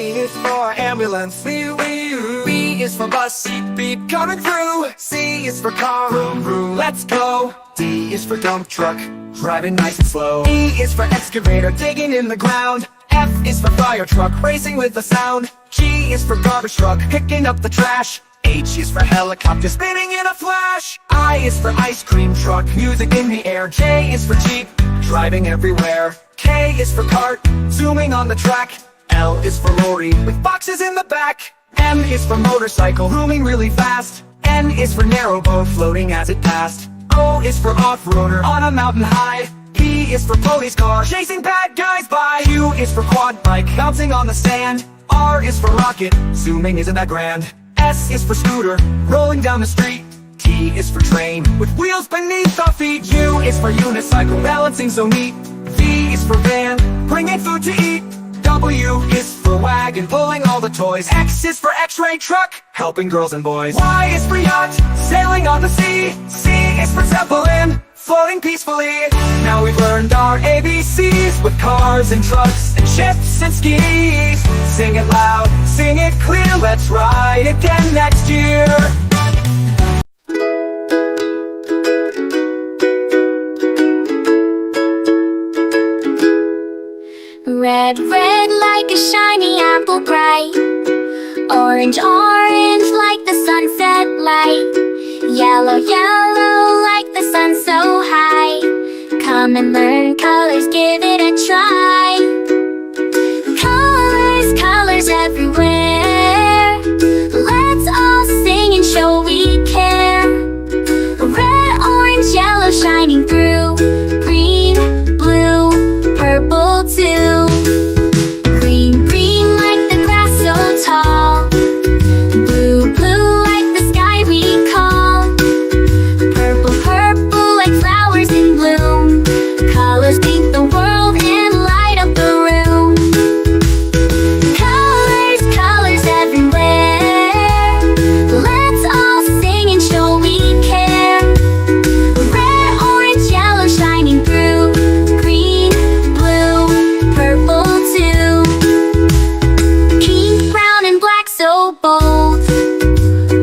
A is for ambulance, B is for bus, beep beep coming through. C is for car, vroom vroom, let's go. D is for dump truck, driving nice and slow. E is for excavator, digging in the ground. F is for fire truck, racing with the sound. G is for garbage truck, picking up the trash. H is for helicopter, spinning in a flash. I is for ice cream truck, music in the air. J is for jeep, driving everywhere. K is for cart, zooming on the track. L is for lorry, with boxes in the back. M is for motorcycle, zooming really fast. N is for narrowboat, floating as it passed. O is for off-roader, on a mountain high. P is for police car, chasing bad guys by. Q is for quad bike, bouncing on the sand. R is for rocket, zooming isn't that grand. S is for scooter, rolling down the street. T is for train, with wheels beneath our feet. U is for unicycle, balancing so neat. V is for van, bringing food to eat. W is for wagon, pulling all the toys. X is for x-ray truck, helping girls and boys. Y is for yacht, sailing on the sea. C is for zeppelin, floating peacefully. Now we've learned our ABCs, with cars and trucks and ships and skis. Sing it loud, sing it clear, let's ride again next year. Red, red like a shiny apple bright. Orange, orange like the sunset light. Yellow, yellow like the sun so high. Come and learn colors, give it a try. Colors, colors everywhere. Let's all sing and show we care. Red, orange, yellow shining through. Green, blue, purple too. Green, green like the grass so tall. Blue, blue like the sky we call. Purple, purple like flowers in bloom. Colors paint the world and light up the room. Colors, colors everywhere. Let's all sing and show we care. Red, orange, yellow shining through. Green, blue, purple too. Pink, brown and black so bold.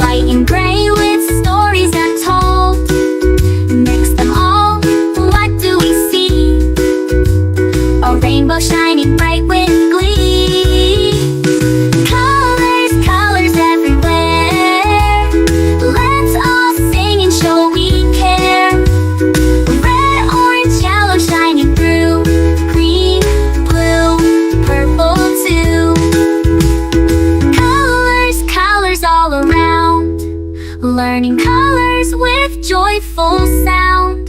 White and gray with stories untold. Mix them all, what do we see? A rainbow shining bright with glee. Colors, colors everywhere. Let's all sing and show we care. Red, orange, yellow shining through. Green, blue, purple too. Colors, colors all around. Learning colors with joyful sound.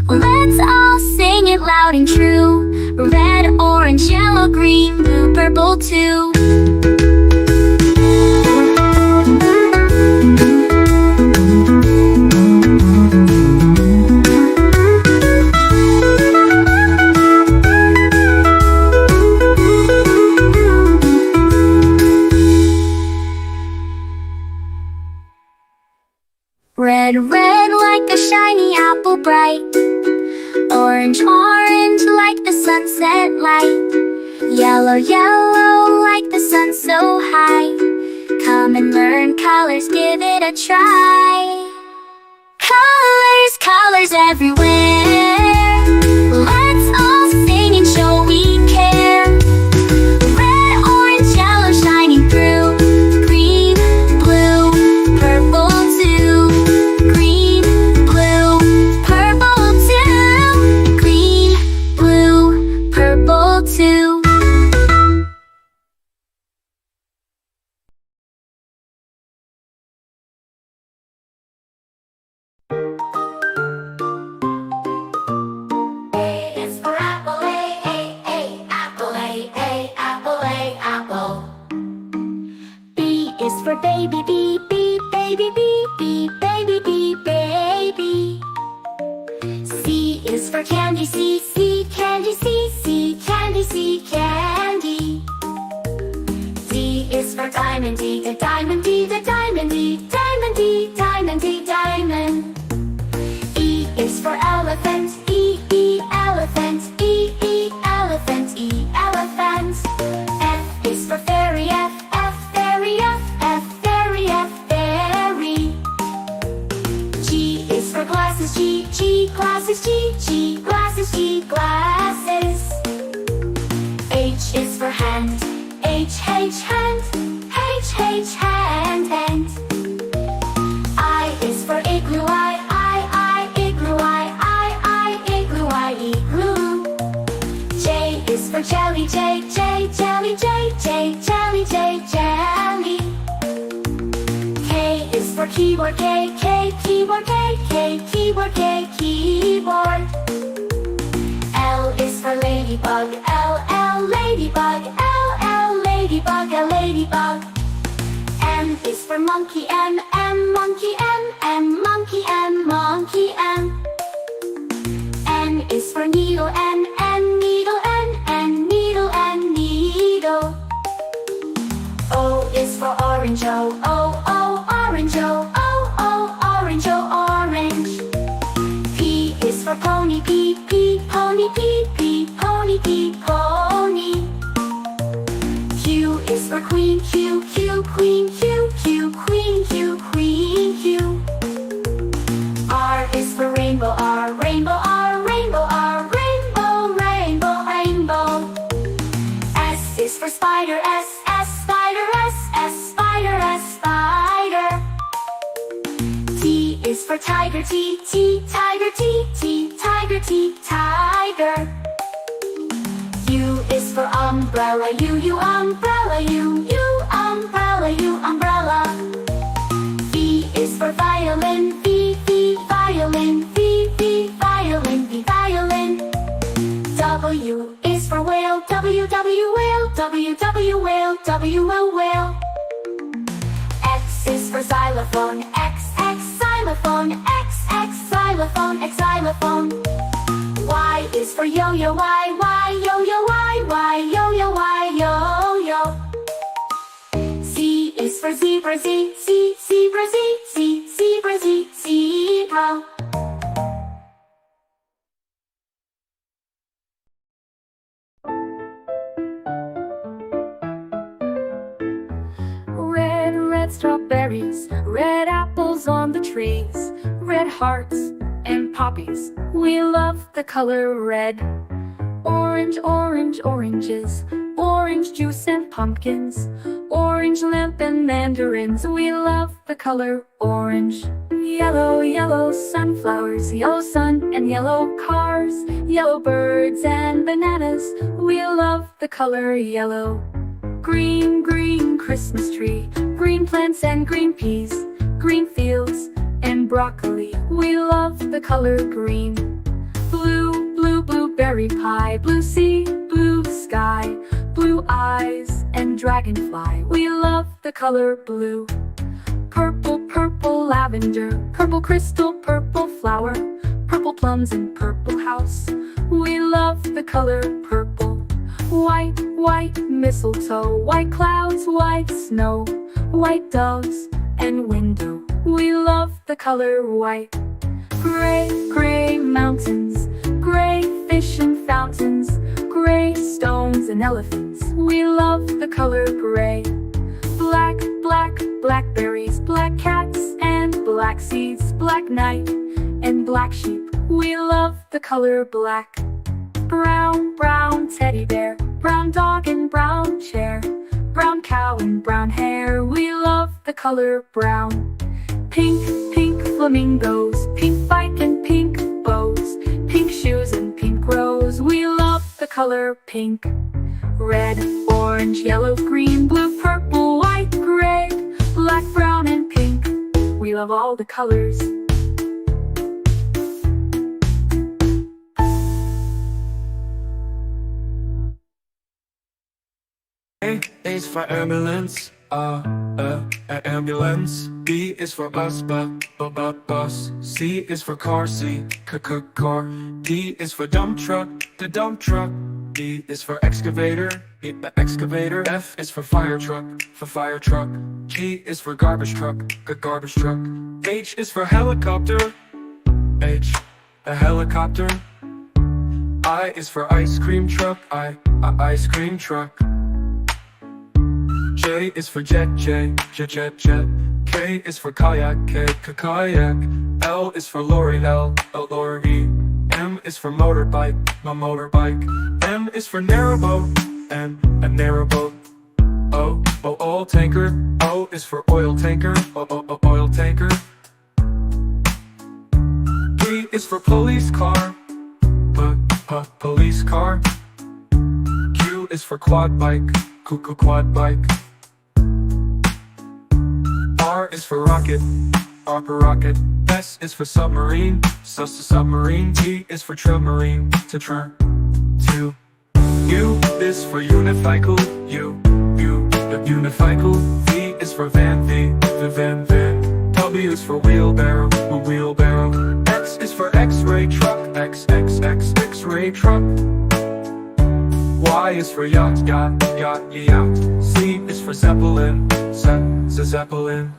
Let's all sing it loud and true. Red, orange, yellow, green, blue, purple too. Red, red like a shiny apple bright. Orange, orange like the sunset light. Yellow, yellow like the sun so high. Come and learn colors, give it a try. Colors, colors everywhere. Let's all sing and show we care. Red, orange, yellow shining through. Green, blue, purple too. Green, blue, purple too. Green, blue, purple too. A is for apple, A, apple, A, apple. B is for baby, B, B, baby, B, B, baby, B, baby. C is for candy, C, candy, C, candy, C, candy. D is for diamond, D, the diamond, D, the diamond, D, diamond, D, diamond, D, diamond. E is for elephant, E, elephant, E, elephant, E, elephant. F is for fairy. hand, H hand. I is for igloo, I, igloo, I, igloo, I, igloo. J is for jelly, J, jelly, jelly, jelly. K is for keyboard, K, keyboard, keyboard, keyboard. L is for ladybug, L, ladybug, L, ladybug, ladybug. M is for monkey, M, monkey, M, monkey, monkey, M. N is for needle, N, needle, N, needle, needle. O is for orange, O, orange, O, orange, orange. P is for pony, P, pony, P, pony, pony. Q is for queen, Q, queen, Q, queen. R is for rainbow, R, rainbow, rainbow. S is for spider, S, spider, spider. T is for tiger, T, tiger, tiger. U is for umbrella, U, umbrella, U, umbrella. V is for violin, V, violin, violin. W is for whale, W, whale. X is for xylophone, X, xylophone, xylophone. Y is for yo-yo, Y, yo-yo. Z is for zebra, Z, zebra, zebra. Red strawberries, red apples on the trees, red hearts and poppies. We love the color red. Orange, oranges, orange juice and pumpkins, orange lamp and mandarins. We love the color orange. Yellow sunflowers, yellow sun and yellow cars, yellow birds and bananas. We love the color yellow. Green Christmas tree, green plants and green peas, green fields and broccoli. We love the color green. Blue blueberry pie, blue sea, blue sky, blue eyes and dragonfly. We love the color blue. Purple lavender, purple crystal, purple flower, purple plums and purple house. We love the color purple. White mistletoe, white clouds, white snow, white doves and window. We love the color white. Gray mountains, gray fish and fountains, gray stones and elephants. We love the color gray. Blackberries, black cats and black seeds, black night and black sheep. We love the color black. Brown teddy bear, brown dog and brown chair, brown cow and brown hair. We love the color brown. Pink flamingos, pink bike and pink bows, pink shoes and pink rose. We love the color pink. Red, orange, yellow, green, blue, purple, white, gray, black, brown and pink. We love all the colors. A is for ambulance, ambulance. B is for bus, bus. C is for car, car. D is for dump truck, the dump truck. E is for excavator, the excavator. F is for fire truck, G is for garbage truck, garbage truck. H is for helicopter, a helicopter. I is for ice cream truck, ice cream truck. J is for jet. K is for kayak, kayak. L is for lorry, lorry. M is for motorbike, motorbike. N is for narrowboat, a narrowboat. O oil tanker. O is for oil tanker. Oil tanker. P is for police car. Police car. Q is for quad bike. Quad bike. R is for rocket. Rocket. S is for submarine. Submarine. T is for submarine. To. U is for unicycle. Unicycle. V is for van. Van. W is for wheelbarrow. X is for X-ray truck. X-ray truck. Y is for yacht. Z is for zeppelin. Zeppelin.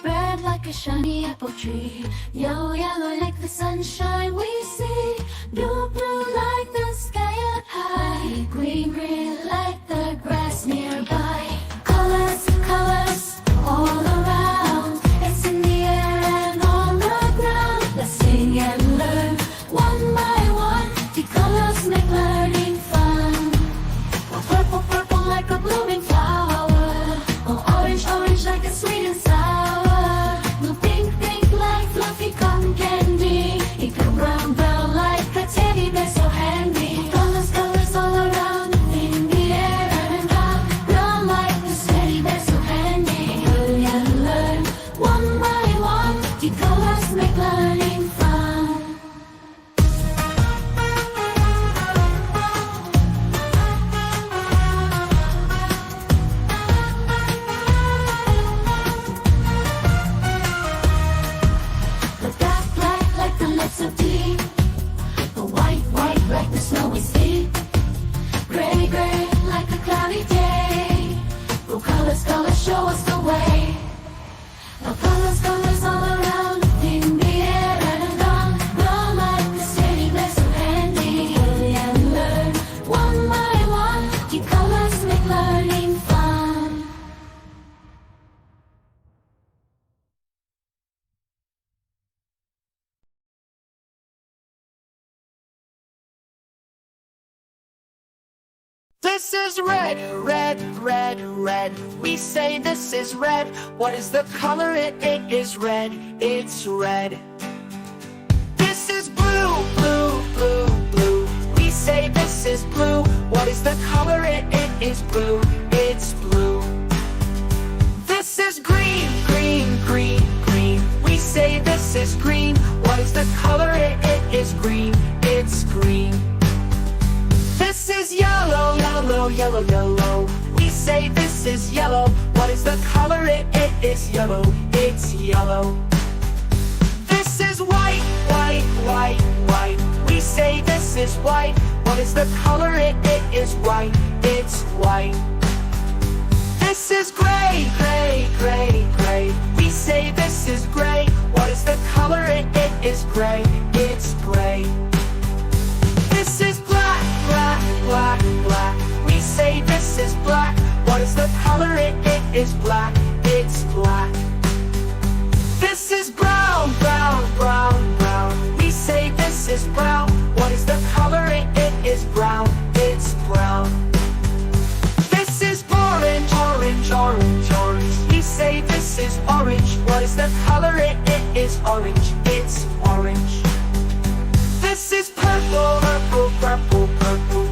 Red like a shiny apple tree. Yellow like the sunshine we see. Blue like the sky up high. Green like the grass nearby. Colors all around. It's in the air and on the ground. Let's sing and learn one by one. The colors make learning fun. Purple like a blooming flower. Orange like a sweet and sour. Blue pink like fluffy cotton candy. Brown like a teddy bear so handy. Colors all around in the air and brown like a teddy bear so handy. Hurry and learn one by one. The colors make learning fun. Black like the lips of tea. The white like the snowy sea. Gray like a cloudy day. Blue colors show us the way. The colors all around in the air and on. Brown like the city, they're so handy. Hurry and learn one by one. The colors make learning fun. This is red. We say this is red. What is the color? It is red. It's red. This is blue. We say this is blue. What is the color? It is blue. It's blue. This is green. We say this is green. What is the color? It is green. It's green. This is yellow. We say this is yellow. What is the color? It is yellow. It's yellow. This is white. We say this is white. What is the color? It is white. It's white. This is gray. We say this is gray. What is the color? It is gray. It's gray. This is black. We say this is black. What is the color? It is black. It's black. This is brown. We say this is brown. What is the color? It is brown. It's brown. This is orange. We say this is orange. What is the color? It is orange. It's orange. This is purple.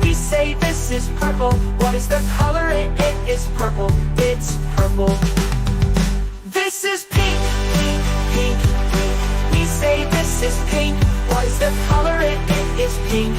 We say this is purple. What is the color? It is purple. It's purple. This is pink. We say this is pink. What is the color? It is pink.